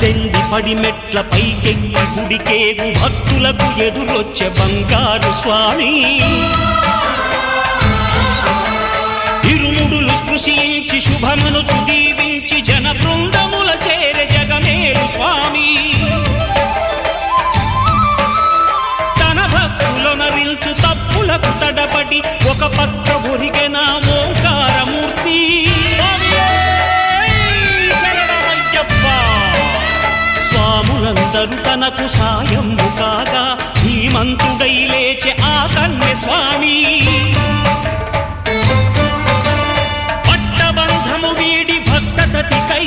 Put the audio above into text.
18 పడిమెట్ల పైకెక్కి గుడికేగు భక్తులకు ఎదురొచ్చే బంగారు స్వామి ఇరుముడులు స్పృశించి శుభమనుచు దీవించి జన బృందముల చేరే జగమేలు స్వామి తన భక్తులొనరిల్చు తప్పులకు తడబడి ఒక పక్క ఒరిగెన ఓంకారమూర్తి స్వాములందరూ తనకు సాయము కాగా ధీమంతుడై లేచే ఆ కన్య స్వామి పట్టబంధము వీడి భక్తతతికై